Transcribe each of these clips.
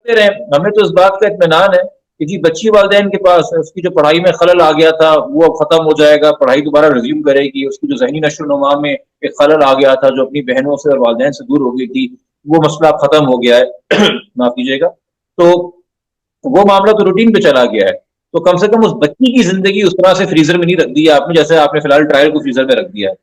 रहे। हमें तो इस बात का इत्मीनान है कि जी बच्ची वालिदैन के पास है, उसकी जो पढ़ाई में खलल आ गया था वो अब खत्म हो जाएगा, पढ़ाई दोबारा रिज्यूम करेगी, उसकी जो जहनी नशो नुमा में एक खलल आ गया था, जो अपनी बहनों से और वालिदैन से दूर हो गई थी, वो मसला खत्म हो गया है। माफ कीजिएगा। तो वो मामला तो रूटीन पे चला गया है। तो कम से कम उस बच्ची की जिंदगी उस तरह से फ्रीजर में नहीं रख दी है आपने, जैसे आपने फिलहाल ट्रायल को फ्रीजर में रख दिया है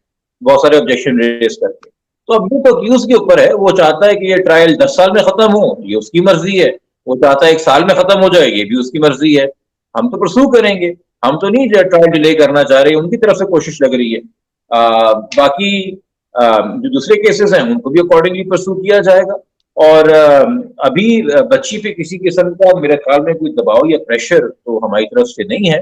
बहुत सारे ऑब्जेक्शन रेज करके। तो अब ये तो अक्यूज के ऊपर है, वो चाहता है कि ये ट्रायल 10 साल में खत्म हो, ये उसकी मर्जी है। वो चाहता है 1 साल में खत्म हो जाए, ये भी उसकी मर्जी है। हम तो परसू करेंगे, हम तो नहीं ट्रायल डिले करना चाह रहे, उनकी तरफ से कोशिश लग रही है। बाकी जो दूसरे केसेस हैं उनको भी अकॉर्डिंगली परसू किया जाएगा। और अभी बच्ची पे किसी किस्म का मेरे ख्याल में कोई दबाव या प्रेशर तो हमारी तरफ से नहीं है।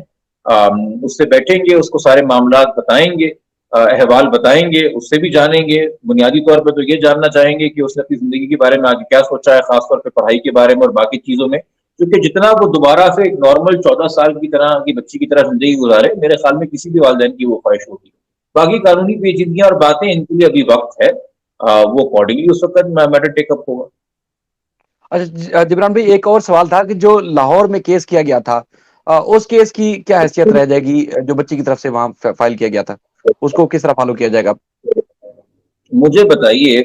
उससे बैठेंगे, उसको सारे मामला बताएंगे, अहवाल बताएंगे, उससे भी जानेंगे। बुनियादी तौर पर तो ये जानना चाहेंगे कि उसने अपनी जिंदगी के बारे में आगे क्या सोचा है, खासतौर पर पढ़ाई के बारे में और बाकी चीजों में। क्योंकि जितना वो दोबारा से एक नॉर्मल 14 साल की तरह की बच्ची की तरह जिंदगी गुजारे, मेरे ख्याल में किसी भी वालिदैन की वो ख्वाहिश होगी। बाकी कानूनी पेचीदगियां और बातें, इनके लिए अभी वक्त है। वो अकॉर्डिंगली उस वक्त मैटर टेकअप होगा। अच्छा जिब्रान भाई, एक और सवाल था कि जो लाहौर में केस किया गया था, उस केस की क्या हैसियत रह जाएगी? जो बच्ची की तरफ से वहां फाइल किया गया था, उसको किस तरह फॉलो किया जाएगा? मुझे बताइए,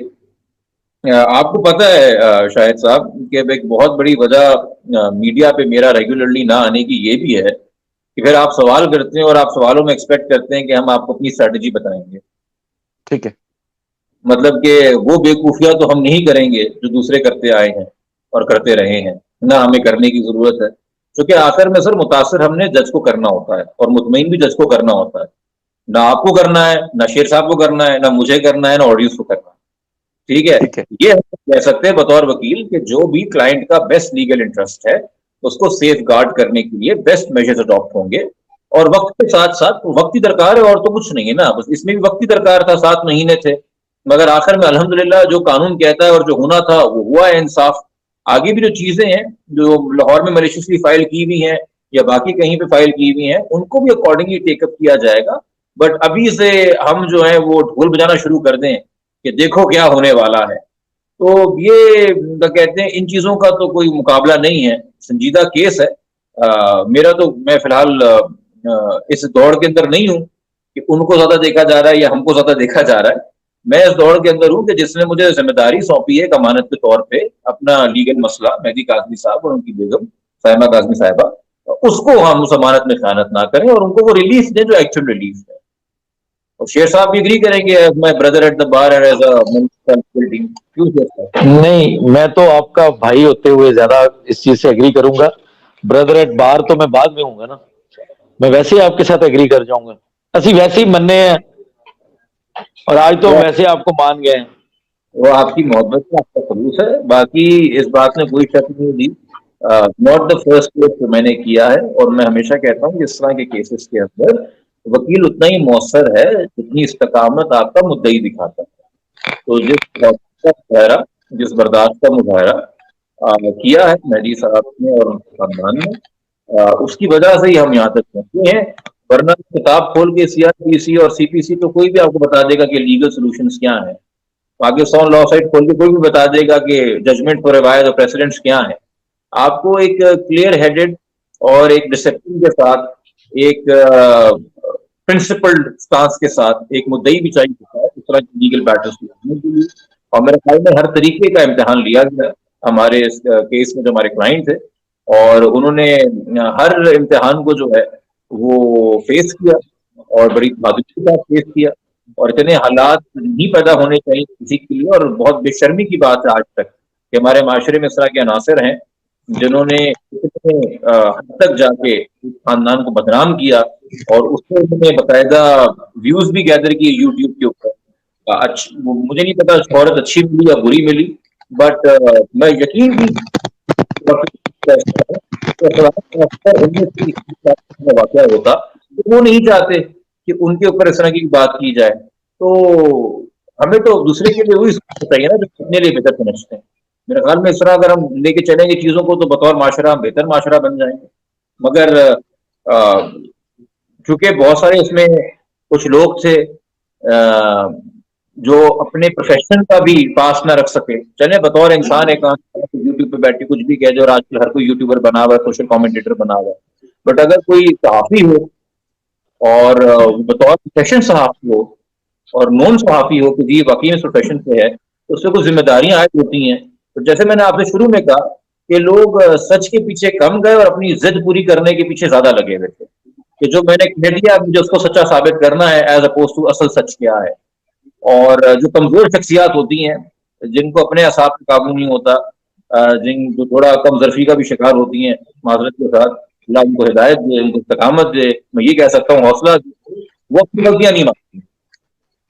आपको पता है शाहिद साहब कि अब एक बहुत बड़ी वजह मीडिया पे मेरा रेगुलरली ना आने की ये भी है कि फिर आप सवाल करते हैं और आप सवालों में एक्सपेक्ट करते हैं कि हम आपको अपनी स्ट्रेटजी बताएंगे। ठीक है। मतलब कि वो बेवकूफियां तो हम नहीं करेंगे जो दूसरे करते आए हैं और करते रहे हैं, ना हमें करने की जरूरत है। क्योंकि आखिर में सर मुतासर हमने जज को करना होता है और मुतमईन भी जज को करना होता है। ना आपको करना है, ना शेर साहब को करना है, ना मुझे करना है, ना ऑडियंस को करना है। ठीक है। ठीक है। ये हम कह सकते हैं बतौर वकील कि जो भी क्लाइंट का बेस्ट लीगल इंटरेस्ट है उसको सेफ गार्ड करने के लिए बेस्ट मेजर्स अडॉप्ट होंगे। और वक्त के साथ साथ वक्त ही दरकार है, और तो कुछ नहीं है ना, बस इसमें भी वक्त ही दरकार था, 7 महीने थे। मगर आखिर में अल्हम्दुलिल्लाह जो कानून कहता है और जो होना था वो हुआ है, इंसाफ। आगे भी जो चीजें हैं जो लाहौर में मलिशियसली फाइल की हुई हैं या बाकी कहीं पे फाइल की हुई हैं, उनको भी अकॉर्डिंगली टेकअप किया जाएगा। बट अभी से हम जो है वो ढोल बजाना शुरू कर दें कि देखो क्या होने वाला है, तो ये कहते हैं इन चीजों का तो कोई मुकाबला नहीं है। संजीदा केस है। मेरा तो मैं फिलहाल इस दौड़ के अंदर नहीं हूं कि उनको ज्यादा देखा जा रहा है या हमको ज्यादा देखा जा रहा है। मैं इस दौड़ के अंदर हूं कि जिसने मुझे जिम्मेदारी सौंपी है अमानत के तौर पे अपना लीगल मसला, मेहदी काजमी साहब और उनकी बेगम साइमा काजमी साहिबा, उसको हम उस अमानत में खयानत ना करें और उनको वो रिलीफ दें जो एक्चुअल रिलीफ है। और शेर साहब भी एग्री करेंगे as my brother at the bar and as a municipal. क्यों शेर साहब? नहीं, मैं तो आपका भाई होते हुए ज्यादा इस चीज से एग्री करूंगा। ब्रदर एट बार तो मैं बाद में हूंगा ना, मैं वैसे ही आपके साथ एग्री कर जाऊंगा। असि वैसे ही मनने हैं और आज तो हम वैसे आपको मान गए हैं। वो आपकी मोहब्बत का आपका खलूस है, बाकी इस बात में कोई शक नहीं दी। नॉट द फर्स्ट केस जो मैंने किया है, और मैं हमेशा कहता हूँ इस तरह के केसेस के अंदर वकील उतना ही मौसर है जितनी इस्तकामत आपका मुद्दई दिखाता है। तो जिस का मुजाहरा, जिस बर्दाश्त का मुजाहरा किया है मेहदी साहब ने और उनके खानदान ने, उसकी वजह से ही हम यहाँ तक पहुंचे हैं। वरना किताब खोल के सीआरपीसी और सीपीसी तो कोई भी आपको बता देगा कि लीगल सोल्यूशंस क्या है। पाकिस्तान लॉ साइट खोल के कोई भी बता देगा कि जजमेंट फॉर रिवाइज और प्रेसिडेंट्स क्या है। आपको एक क्लियर हेडेड और एक डिसिप्लिन के साथ, एक प्रिंसिपल्ड स्टांस के साथ एक मुद्दई भी चाहिए होता है इस तरह की लीगल बैटल्स को लड़ने के लिए। और मेरे ख्याल में हर तरीके का इम्तिहान लिया गया हमारे इस केस में जो हमारे क्लाइंट थे, और उन्होंने हर इम्तिहान को जो है वो फेस किया और बड़ी बहादुरी के साथ फेस किया। और इतने हालात नहीं पैदा होने चाहिए किसी के लिए, और बहुत बेशर्मी की बात है आज तक कि हमारे माशरे में इस तरह के अनासर हैं जिन्होंने इतने हद तक जाके इस खानदान को बदनाम किया और उससे उन्होंने बाकायदा व्यूज भी गैदर किए यूट्यूब के ऊपर। मुझे नहीं पता शोहरत अच्छी मिली या बुरी मिली, बट मैं यकीन भी वाकया होता तो वो नहीं चाहते कि उनके ऊपर इस तरह की बात की जाए। तो हमें तो दूसरे के लिए वही सोचना चाहिए ना जो अपने लिए बेहतर समझते हैं। मेरे ख्याल में इस तरह अगर हम लेके चलेंगे चीजों को तो बतौर माशरा हम बेहतर माशरा बन जाएंगे। मगर चूंकि बहुत सारे इसमें कुछ लोग थे जो अपने प्रोफेशन का भी पास ना रख सके, चले बतौर इंसान एक यूट्यूब पे बैठ के कुछ भी कह दे, और आजकल हर कोई यूट्यूबर बना हुआ है, सोशल कमेंटेटर बना हुआ है, बट अगर कोई सहाफी हो और बतौर प्रोफेशन सहाफी हो और नॉन सहाफी हो कि जी वाकई में प्रोफेशन से है, तो उससे कुछ जिम्मेदारियां आयद होती हैं। तो जैसे मैंने आपसे शुरू में कहा कि लोग सच के पीछे कम गए और अपनी जिद पूरी करने के पीछे ज्यादा लगे हुए थे, कि जो मैंने कह दिया मुझे उसको सच्चा साबित करना है, एज अपोज टू असल सच क्या है। और जो कमजोर शख्सियात होती हैं, जिनको अपने असाब पे काबू नहीं होता, जिन जो थोड़ा कम जरफी का भी शिकार होती हैं, माजरत के साथ, अल्लाह उनको हिदायत दे, उनको इस्तकामत दे, मैं ये कह सकता हूँ हौसला दे, वो अपनी गलतियां नहीं मानती,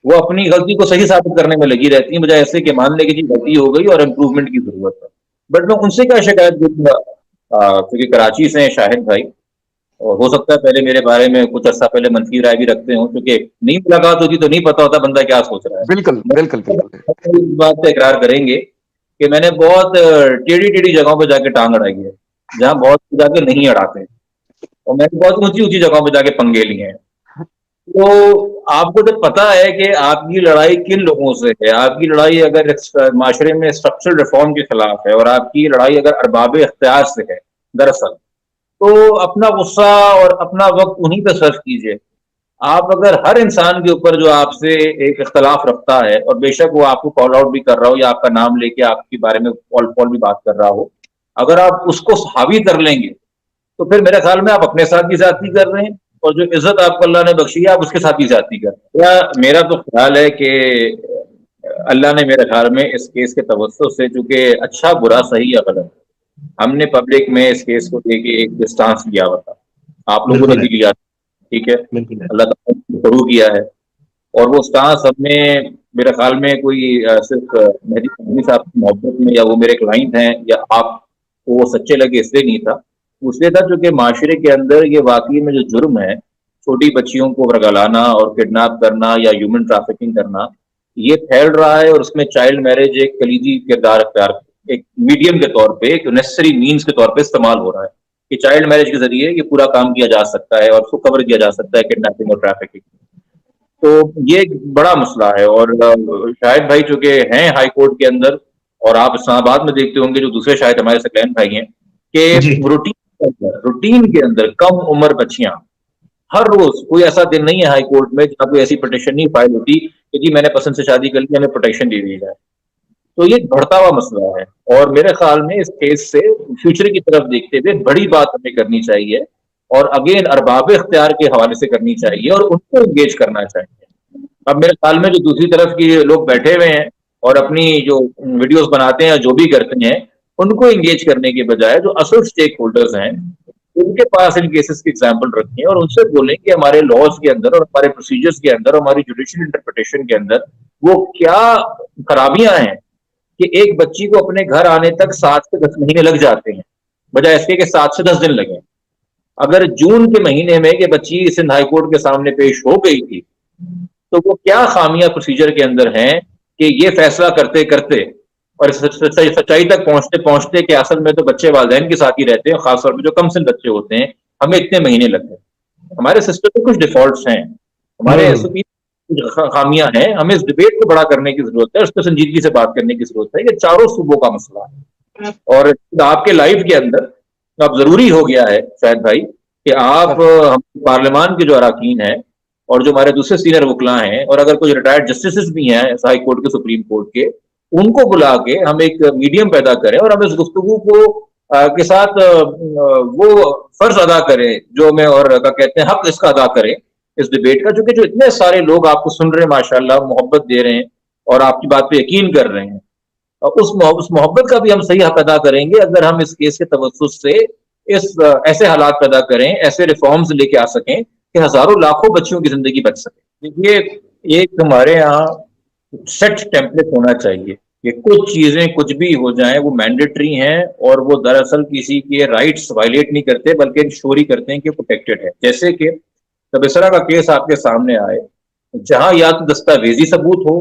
वो अपनी गलती को सही साबित करने में लगी रहती है, बजाय ऐसे कि मान ले कि जी गलती हो गई और इम्प्रूवमेंट की जरूरत है। बट मैं उनसे क्या शिकायत करूंगा, क्योंकि कराची से हैं शाहिद भाई, और हो सकता है पहले मेरे बारे में कुछ अर्सा पहले मनफी राय भी रखते हो, क्योंकि नहीं मुलाकात होती तो नहीं पता होता बंदा क्या सोच रहा है। बिल्कुल बिल्कुल बिल्कुल। इस बात से इकरार करेंगे कि मैंने बहुत टेढ़ी टेढ़ी जगहों पर जाके टांग अड़ाई है, जहां बहुत जाके नहीं अड़ाते, और मैंने बहुत ऊंची ऊंची जगहों पर जाके पंगे लिए हैं। तो आपको तो पता है कि आपकी लड़ाई किन लोगों से है। आपकी लड़ाई अगर माशरे में स्ट्रक्चरल रिफॉर्म के खिलाफ है, और आपकी लड़ाई अगर अरबाब इख्तियार से है दरअसल, तो अपना गुस्सा और अपना वक्त उन्हीं पर सर्व कीजिए। आप अगर हर इंसान के ऊपर जो आपसे एक इख्तलाफ रखता है, और बेशक वो आपको कॉल आउट भी कर रहा हो या आपका नाम लेके आपके बारे में कॉल कॉल भी बात कर रहा हो, अगर आप उसको हावी कर लेंगे, तो फिर मेरे ख्याल में आप अपने साथ भी ज्यादती कर रहे हैं, और जो इज्जत आपको अल्लाह ने बख्शी है आप उसके साथ भी ज्यादती कर रहे हैं। या मेरा तो ख्याल है कि अल्लाह ने मेरे ख्याल में इस केस के तवज्जो से, चूंकि अच्छा बुरा सही या गलत, हमने पब्लिक में इस केस को लेके एक डिस्टेंस लिया हुआ था, आप लोगों ने बिल्कुल भी है, लिया, ठीक है, बिल्कुल है। अल्लाह ताला ने शुरू किया है। और वो स्टांस हमने, मेरे ख्याल में कोई सिर्फ मेहदी नकवी साहब की मोहब्बत में, या वो मेरे क्लाइंट हैं, या आप वो सच्चे लगे इसलिए नहीं था, उसलिए था क्योंकि माशरे के अंदर ये वाकई में जो जुर्म है, छोटी बच्चियों को वर्गलाना और किडनैप करना या ह्यूमन ट्रैफिकिंग करना, ये फैल रहा है। और उसमें चाइल्ड मैरिज एक कलीदी किरदार अख्तियार, एक मीडियम के तौर पे, एक नेसेसरी मीन्स के तौर पे इस्तेमाल हो रहा है कि चाइल्ड मैरिज के जरिए ये पूरा काम किया जा सकता है और उसको कवर किया जा सकता है, किडनैपिंग और ट्रैफिकिंग। तो ये एक बड़ा मसला है। और शाहिद भाई चूंकि हैं हाई कोर्ट के अंदर, और आप इस्लामाबाद में देखते होंगे जो दूसरे शायद हमारे सकलैन भाई हैं, जी कि रूटीन के अंदर कम उम्र बच्चियां, हर रोज कोई ऐसा दिन नहीं है हाई कोर्ट में जहां कोई ऐसी पिटिशन नहीं फाइल होती कि जी मैंने पसंद से शादी कर ली, हमें प्रोटेक्शन दे दी जाए। तो ये एक बढ़ता हुआ मसला है, और मेरे ख्याल में इस केस से फ्यूचर की तरफ देखते हुए बड़ी बात हमें करनी चाहिए, और अगेन अरबाब इख्तियार के हवाले से करनी चाहिए और उनको एंगेज करना चाहिए। अब मेरे ख्याल में जो दूसरी तरफ की लोग बैठे हुए हैं और अपनी जो वीडियोस बनाते हैं, जो भी करते हैं, उनको एंगेज करने के बजाय जो असल स्टेक होल्डर्स हैं, उनके पास इन केसेस की एग्जाम्पल रखें और उनसे बोलें कि हमारे लॉज के अंदर और हमारे प्रोसीजर्स के अंदर और हमारी जुडिशियल इंटरप्रिटेशन के अंदर वो क्या खराबियां हैं कि एक बच्ची को अपने घर आने तक 7 से 10 महीने लग जाते हैं, बजाय इसके कि 7 से 10 दिन लगे। अगर जून के महीने में कि बच्ची सिंध हाई कोर्ट के सामने पेश हो गई थी, तो वो क्या खामियां प्रोसीजर के अंदर हैं कि ये फैसला करते करते और सच्चाई तक पहुंचते पहुंचते कि असल में तो बच्चे वालिदैन के साथ ही रहते हैं, खासतौर पर जो कम सिंध बच्चे होते हैं, हमें इतने महीने लगते हैं। हमारे सिस्टम में कुछ डिफॉल्ट्स हैं, हमारे एसओपी कुछ खामियां हैं, हमें इस डिबेट को बड़ा करने की जरूरत है, उस पर संजीदगी से बात करने की जरूरत है। ये चारों सूबों का मसला है, और आपके लाइफ के अंदर अब जरूरी हो गया है शायद भाई कि आप हम पार्लियामान के जो अरकान हैं और जो हमारे दूसरे सीनियर वकला हैं, और अगर कोई रिटायर्ड जस्टिस भी हैं हाई कोर्ट के, सुप्रीम कोर्ट के, उनको बुला के हम एक मीडियम पैदा करें और हम इस गुफ्तगू को के साथ वो फर्ज अदा करें जो हमें, और क्या कहते हैं, हक इसका अदा करें इस डिबेट का, क्योंकि जो इतने सारे लोग आपको सुन रहे हैं माशाल्लाह, मोहब्बत दे रहे हैं और आपकी बात पे यकीन कर रहे हैं, और उस मोहब्बत का भी हम सही हक अदा करेंगे अगर हम इस केस के तवज्जुह से इस ऐसे हालात पैदा करें, ऐसे रिफॉर्म्स लेके आ सकें कि हजारों लाखों बच्चियों की जिंदगी बच सके। देखिए एक हमारे यहाँ सेट टेम्पलेट होना चाहिए कि कुछ चीजें कुछ भी हो जाएं वो मैंडेटरी हैं, और वो दरअसल किसी के राइट्स वायलेट नहीं करते बल्कि इंश्योर करते हैं कि प्रोटेक्टेड है। जैसे कि जब इस तरह का केस आपके सामने आए जहां या तो दस्तावेजी सबूत हो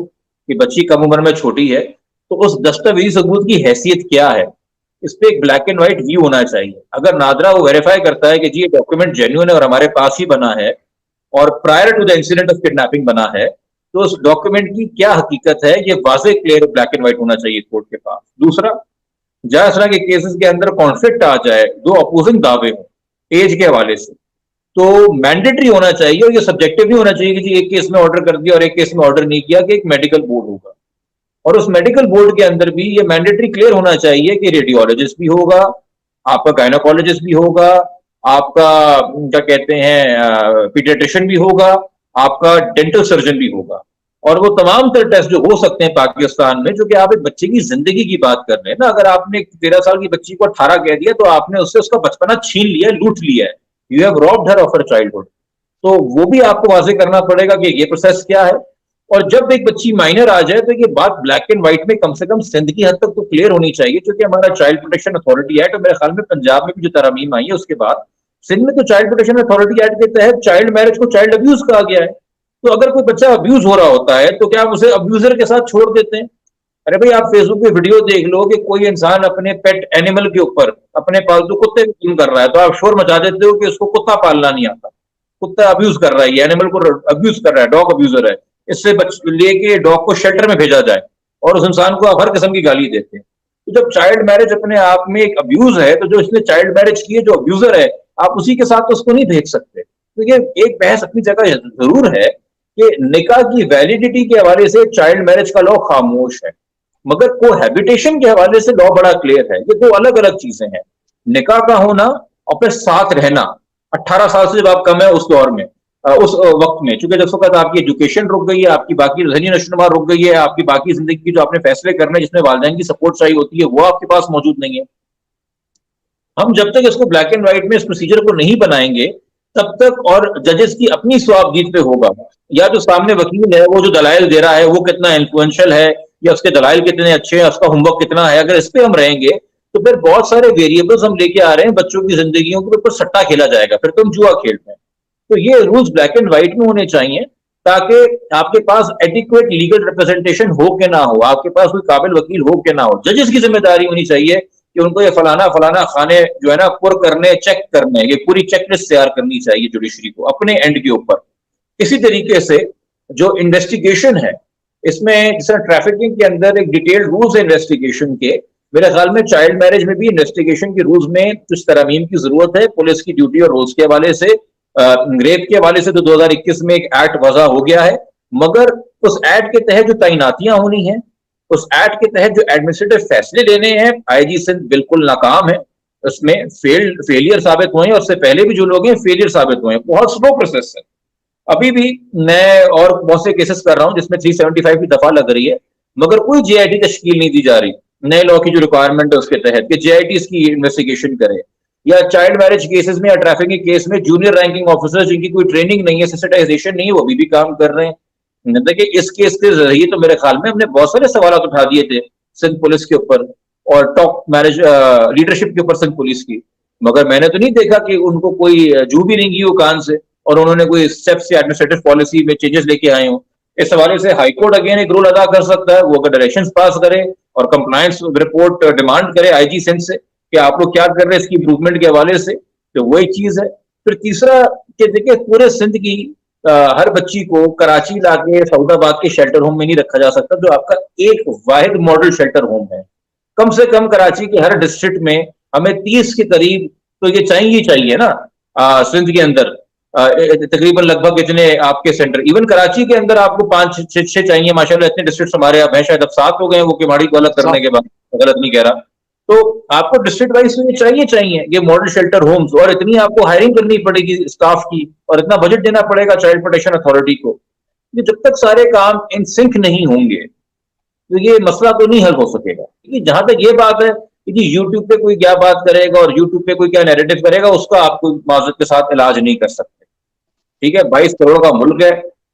कि बच्ची कम उम्र में छोटी है, तो उस दस्तावेजी सबूत की हैसियत क्या है, इस पे एक ब्लैक एंड व्हाइट व्यू होना चाहिए। अगर नादरा वो वेरीफाई करता है कि जी ये डॉक्यूमेंट जेन्युइन है और हमारे पास ही बना है और prior to the incident of kidnapping बना है, तो उस डॉक्यूमेंट की क्या हकीकत है ये वाज़ेह क्लियर ब्लैक एंड व्हाइट होना चाहिए कोर्ट के पास। दूसरा, जहाँ इस तरह के केसेस के अंदर कॉन्फ्लिक्ट आ जाए, दो अपोजिंग दावे हों एज के हवाले से, तो मैंडेटरी होना चाहिए और ये सब्जेक्टिव नहीं होना चाहिए कि जी एक केस में ऑर्डर कर दिया और एक केस में ऑर्डर नहीं किया, कि एक मेडिकल बोर्ड होगा और उस मेडिकल बोर्ड के अंदर भी ये मैंडेटरी क्लियर होना चाहिए कि रेडियोलॉजिस्ट भी होगा, आपका गायनोकोलॉजिस्ट भी होगा, आपका क्या कहते हैं पीडियाट्रिशियन भी होगा, आपका डेंटल सर्जन भी होगा, और वो तमाम तर टेस्ट जो हो सकते हैं पाकिस्तान में, जो कि आप एक बच्चे की जिंदगी की बात कर रहे हैं ना। अगर आपने 13 साल की बच्ची को 18 कह दिया तो आपने उससे उसका बचपना छीन लिया, लूट लिया है, you have robbed her of her childhood. तो वो भी आपको वाजे करना पड़ेगा कि ये प्रोसेस क्या है। और जब एक बच्ची माइनर आ जाए तो ये बात ब्लैक एंड व्हाइट में कम से कम सिंध की हद तक तो क्लियर होनी चाहिए, क्योंकि हमारा चाइल्ड प्रोटेक्शन अथॉरिटी एक्ट, और मेरे ख्याल में पंजाब में भी जो तरमीम आई है उसके बाद सिंध में तो चाइल्ड प्रोटेक्शन अथॉरिटी एक्ट के तहत चाइल्ड मैरिज को चाइल्ड अब्यूज कहा गया है। तो अगर कोई बच्चा अब्यूज हो रहा होता है तो क्या आप उसे अब्यूजर के साथ छोड़ देते हैं? अरे भाई, आप फेसबुक पे वीडियो देख लो कि कोई इंसान अपने पेट एनिमल के ऊपर, अपने पालतू कुत्ते पे जुल्म कर रहा है, तो आप शोर मचा देते हो कि उसको कुत्ता पालना नहीं आता, कुत्ता अब्यूज कर रहा है, ये एनिमल को अब्यूज कर रहा है, डॉग अब्यूजर है, इससे लेके डॉग को शेल्टर में भेजा जाए, और उस इंसान को आप हर किस्म की गाली देते हैं। तो जब चाइल्ड मैरिज अपने आप में एक अब्यूज है, तो जो इसने चाइल्ड मैरिज की है, जो अब्यूजर है, आप उसी के साथ उसको नहीं भेज सकते। तो ये एक बहस अपनी जगह जरूर है कि निकाह की वैलिडिटी के हवाले से चाइल्ड मैरिज का लॉ खामोश है, मगर कोहैबिटेशन के हवाले से लॉ बड़ा क्लियर है। ये दो अलग अलग चीजें हैं, निकाह का होना और फिर साथ रहना। 18 साल से जब आप कम है उस दौर में, उस वक्त में, चूंकि जिस वक्त आपकी एजुकेशन रुक गई है, आपकी बाकी जहनी नशोनुमा रुक गई है, आपकी बाकी जिंदगी की जो आपने फैसले करने जिसमें वालिदैन की सपोर्ट चाहिए होती है वो आपके पास मौजूद नहीं है। हम जब तक इसको ब्लैक एंड व्हाइट में इस प्रोसीजर को नहीं बनाएंगे तब तक, और जजेस की अपनी स्वाबदीद पे होगा, या जो सामने वकील है वो जो दलाइल दे रहा है वो कितना इन्फ्लुएंशियल है, या उसके दलाइल कितने अच्छे हैं, उसका होमवर्क कितना है, अगर इस पे हम रहेंगे तो फिर बहुत सारे वेरिएबल्स हम लेके आ रहे हैं बच्चों की जिंदगियों के ऊपर, सट्टा खेला जाएगा, फिर तुम जुआ खेल रहे हैं। तो ये रूल्स ब्लैक एंड व्हाइट में होने चाहिए, ताकि आपके पास एडिक्वेट लीगल रिप्रेजेंटेशन हो के ना हो, आपके पास कोई काबिल वकील हो के ना हो। जजेस की जिम्मेदारी होनी चाहिए कि उनको ये फलाना फलाना खाने जो है ना पुर करने, चेक करने, ये पूरी चेकलिस्ट तैयार करनी चाहिए जुडिशरी को अपने एंड के ऊपर। इसी तरीके से जो इन्वेस्टिगेशन है, इसमें जैसे ट्रैफिकिंग के अंदर एक डिटेल्ड रूल्स है इन्वेस्टिगेशन के, मेरे ख्याल में चाइल्ड मैरिज में भी इन्वेस्टिगेशन के रूल्स में कुछ तरमीम की जरूरत है, पुलिस की ड्यूटी और रोल्स के हवाले से। रेप के हवाले से तो 2021 में एक एक्ट वजह हो गया है, मगर उस एक्ट के तहत जो तैनातियां होनी है, उस एक्ट के तहत जो एडमिनिस्ट्रेटिव फैसले लेने हैं, आईजी सिंध बिल्कुल नाकाम है, उसमें फेलियर साबित हुए हैं, और उससे पहले भी जो लोग हैं फेलियर साबित हुए हैं। बहुत स्लो प्रोसेस है। अभी भी मैं और बहुत से केसेस कर रहा हूं जिसमें 375 की दफा लग रही है, मगर कोई जेआईटी तश्कील नहीं दी जा रही नए लॉ की जो रिक्वायरमेंट है उसके तहत कि जेआईटी इसकी इन्वेस्टिगेशन करे। या चाइल्ड मैरिज केसेस में या ट्रैफिकिंग केस में जूनियर रैंकिंग ऑफिसर जिनकी कोई ट्रेनिंग नहीं है, सेंसिटाइजेशन नहीं है, वो भी काम कर रहे हैं। देखिए, इस केस के जरिए तो मेरे ख्याल में हमने बहुत सारे सवाल उठा दिए थे सिंध पुलिस के ऊपर और टॉप मैरिज लीडरशिप के ऊपर सिंध पुलिस की, मगर मैंने तो नहीं देखा कि उनको कोई जू भी नहीं की वो कान से और उन्होंने कोई स्टेप्स या एडमिनिस्ट्रेटिव पॉलिसी में चेंजेस लेके आए हों। इस हवाले से हाईकोर्ट अगेन एक रोल अदा कर सकता है, वो अगर डायरेक्शंस पास करे और कंप्लायंस रिपोर्ट डिमांड करे आईजी सिंध से कि आप लोग क्या कर रहे हैं इसकी इंप्रूवमेंट के हवाले से, तो वही चीज है। फिर तीसरा कि देखिए, पूरे सिंध की हर बच्ची को कराची लाके सऊदाबाद के शेल्टर होम में नहीं रखा जा सकता, जो आपका एक वाहिद मॉडल शेल्टर होम है। कम से कम कराची के हर डिस्ट्रिक्ट में हमें 30 के करीब तो ये चाहिए ना सिंध के अंदर, तकरीबन लगभग इतने आपके सेंटर, इवन कराची के अंदर आपको 5-6 चाहिए माशाल्लाह। इतने डिस्ट्रिक्ट हमारे अब हैं, शायद अब 7 हो गए हैं वो किमाड़ी को अलग करने के बाद, गलत नहीं कह रहा। तो आपको डिस्ट्रिक्ट वाइज में चाहिए ये मॉडल शेल्टर होम्स, और इतनी आपको हायरिंग करनी पड़ेगी स्टाफ की, और इतना बजट देना पड़ेगा चाइल्ड प्रोटेक्शन अथॉरिटी को। ये जब तक सारे काम इन सिंक नहीं होंगे तो ये मसला तो नहीं हल हो सकेगा। क्योंकि जहां तक ये बात है कि यूट्यूब पे कोई क्या बात करेगा और यूट्यूब पे कोई क्या नैरेटिव करेगा, उसका आपको माजरत के साथ इलाज नहीं कर सकते। ठीक है, 22 करोड़ का मुल्क है,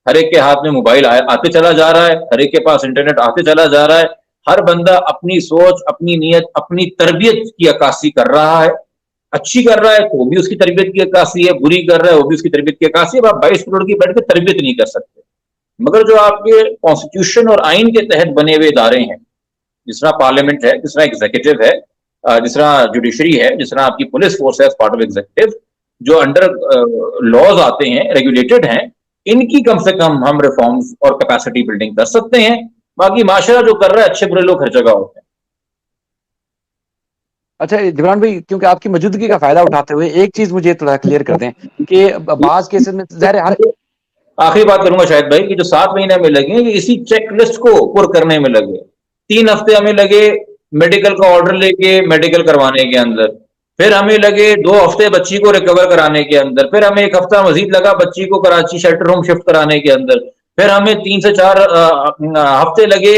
हर एक के हाथ में मोबाइल आते चला जा रहा है, हर एक के पास इंटरनेट आते चला जा रहा है, हर बंदा अपनी सोच, अपनी नीयत, अपनी तरबियत की अक्कासी कर रहा है। अच्छी कर रहा है तो वो भी उसकी तरबियत की अक्कासी है, बुरी कर रहा है वो भी उसकी तरबियत की अक्कासी है। आप 22 करोड़ की बैठ के तरबियत नहीं कर सकते। मगर जो आपके कॉन्स्टिट्यूशन और आइन के तहत बने हुए इदारे हैं, जिस तरह पार्लियामेंट है, जिस तरह एग्जीक्यूटिव है, जिस तरह जुडिशरी है, जिस तरह आपकी पुलिस फोर्स है पार्ट ऑफ एग्जीक्यूटिव, जो अंडर लॉज आते हैं, रेगुलेटेड हैं, इनकी कम से कम हम रिफॉर्म्स और कैपेसिटी बिल्डिंग कर सकते हैं। बाकी माशरा जो कर रहा है, अच्छे बुरे लोग हर जगह होते हैं। अच्छा जिब्रान भाई, क्योंकि आपकी मौजूदगी का फायदा उठाते हुए एक चीज मुझे थोड़ा क्लियर कर दें कि बाज केसेस में ज़ाहिर है हर आखिरी बात करूंगा शायद भाई कि जो 7 महीने हमें लगे ये इसी चेकलिस्ट को पुर करने में लगे। 3 हफ्ते हमें लगे मेडिकल का ऑर्डर लेके मेडिकल करवाने के अंदर, फिर हमें लगे 2 हफ्ते बच्ची को रिकवर कराने के अंदर, फिर हमें 1 हफ्ता मजीद लगा बच्ची को कराची शेल्टर होम शिफ्ट कराने के अंदर, फिर हमें 3 से 4 हफ्ते लगे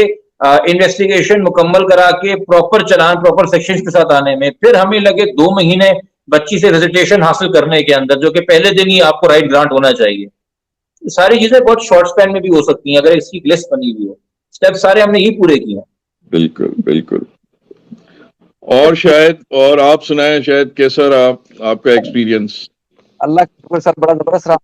इन्वेस्टिगेशन मुकम्मल करा के प्रॉपर चलान प्रॉपर सेक्शन के साथ आने में, फिर हमें लगे 2 महीने बच्ची से विजिटेशन हासिल करने के अंदर, जो कि पहले दिन ही आपको राइट ग्रांट होना चाहिए। सारी चीजें बहुत शॉर्ट स्पैन में भी हो सकती हैं अगर इसकी लिस्ट बनी हुई हो। स्टेप सारे हमने ही पूरे किए हैं। बिल्कुल बिल्कुल। और शायद और आप सुनाएं शायद कैसा रहा आपका एक्सपीरियंस? अल्लाह के सर बड़ा जबरदस्त रहा।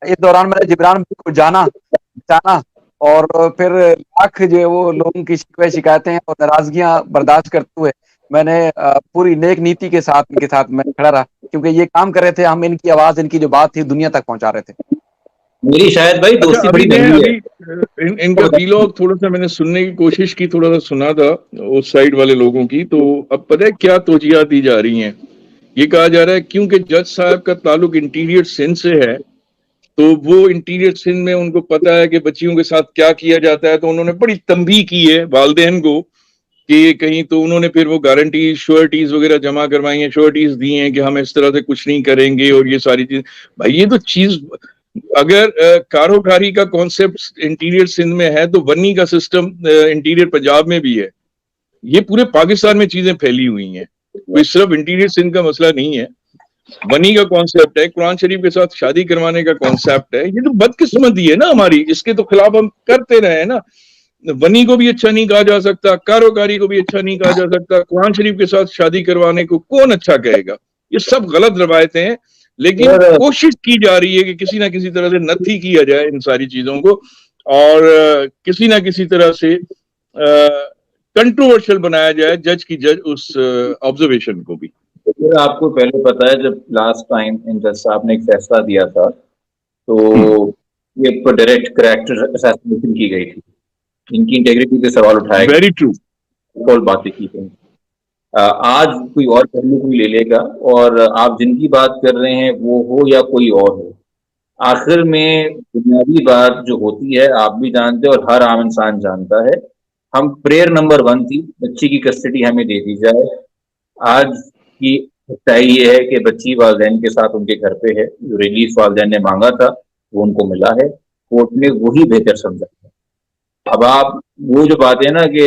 इस दौरान मैंने जिब्रान भाई को जाना और फिर लाख जो है वो लोगों की शिकायतें और नाराजगियां बर्दाश्त करते हुए मैंने पूरी नेक नीति के साथ इनके साथ मैं खड़ा रहा, क्योंकि ये काम कर रहे थे, हम इनकी आवाज इनकी जो बात थी दुनिया तक पहुंचा रहे थे। मेरी शायद भाई अच्छा, दोस्ती अभी बड़ी मैं महंगी अभी है। इनका दिलोग थोड़ा सा मैंने सुनने की कोशिश की, थोड़ा सा सुना था उस साइड वाले लोगों की। तो अब पता है क्या तोजिया दी जा रही हैं। ये कहा जा रहा है क्योंकि जज साहब का ताल्लुक इंटीरियर सिंध से है, तो वो इंटीरियर सिंध में उनको पता है कि बच्चियों के साथ क्या किया जाता है, तो उन्होंने बड़ी तंबीह की है वालिदैन को कि कहीं, तो उन्होंने फिर वो गारंटी श्योरिटीज वगैरह जमा करवाई हैं, श्योरिटीज दी हैं कि हम इस तरह से कुछ नहीं करेंगे और ये सारी चीज। भाई ये तो चीज अगर कारोबारी का कॉन्सेप्ट इंटीरियर सिंध में है तो वनी का सिस्टम इंटीरियर पंजाब में भी है। ये पूरे पाकिस्तान में चीजें फैली हुई हैं, कोई सिर्फ इंटीरियर सिंध का मसला नहीं है। वनी का कॉन्सेप्ट है, कुरान शरीफ के साथ शादी करवाने का कॉन्सेप्ट है। ये तो बदकिस्मती है ना हमारी, इसके तो खिलाफ हम करते रहे ना। वनी को भी अच्छा नहीं कहा जा सकता, कारोबारी को भी अच्छा नहीं कहा जा सकता, कुरान शरीफ के साथ शादी करवाने को कौन अच्छा कहेगा। ये सब गलत रवायतें हैं, लेकिन कोशिश की जा रही है कि किसी ना किसी तरह से नथी किया जाए इन सारी चीजों को और किसी ना किसी तरह से कंट्रोवर्शियल बनाया जाए जज उस ऑब्जर्वेशन को भी। आपको पहले पता है जब लास्ट टाइम इन जज साहब ने एक फैसला दिया था तो ये डायरेक्ट कैरेक्टर असैसिनेशन की गई थी, इनकी इंटेग्रिटी पे सवाल उठाए गए, वेरी ट्रू, बहुत बातें की गई। आज कोई और पहलू कोई ले लेगा और आप जिनकी बात कर रहे हैं वो हो या कोई और हो, आखिर में बुनियादी बात जो होती है आप भी जानते हैं और हर आम इंसान जानता है, हम प्रेयर नंबर 1 थी बच्ची की कस्टडी हमें दे दी जाए। आज की सच्चाई ये है कि बच्ची वालिदैन के साथ उनके घर पे है, जो रिलीफ वालिदैन ने मांगा था वो उनको मिला है, कोर्ट ने वही बेहतर समझा है। अब आप वो जो बात है ना कि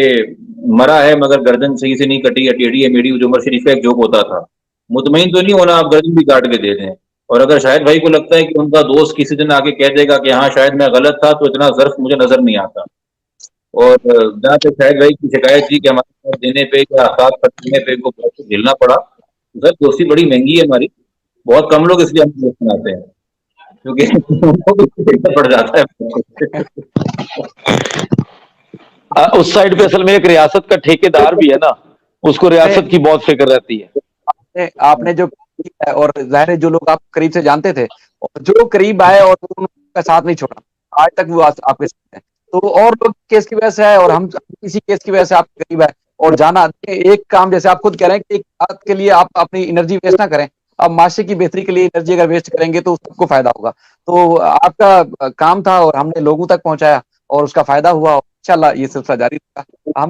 मरा है मगर गर्दन सही से नहीं कटी, टेढ़ी है मेरी, जो उमर शरीफ का एक जोक होता था, मुतमईन तो नहीं होना, आप गर्दन भी काट के दे दें। और अगर शायद भाई को लगता है कि उनका दोस्त किसी दिन आके कह देगा कि हाँ शायद मैं गलत था, तो इतना ज़र्फ मुझे नजर नहीं आता। और जहाँ पे शायद भाई की शिकायत थी कि हमारे साथ देने पे या साथ देने पे को बहुत झेलना पड़ा, सर दोस्ती बड़ी महंगी है हमारी, बहुत कम लोग इसलिए हम दोस्त बनाते हैं क्योंकि पड़ जाता है। उस साइड पे असल में एक रियासत का ठेकेदार भी है ना, उसको रियासत की बहुत फिक्र रहती है। आपने जो किया है, और जाहिर है जो लोग आप करीब से जानते थे और जो करीब आए और उनका साथ नहीं छोड़ा, आज तक वो आपके साथ है। तो और लोग केस की वजह से है और हम इसी केस की वजह से आपके करीब है और जाना एक काम, जैसे आप खुद कह रहे हैं कि एक बात के लिए आप अपनी एनर्जी वेस्ट ना करें, अब माशरे की बेहतरी के लिए एनर्जी अगर वेस्ट करेंगे तो सबको फायदा होगा। तो आपका काम था और हमने लोगों तक पहुंचाया और उसका फायदा हुआ। इंशाल्लाह ये सिलसिला जारी रहेगा। हम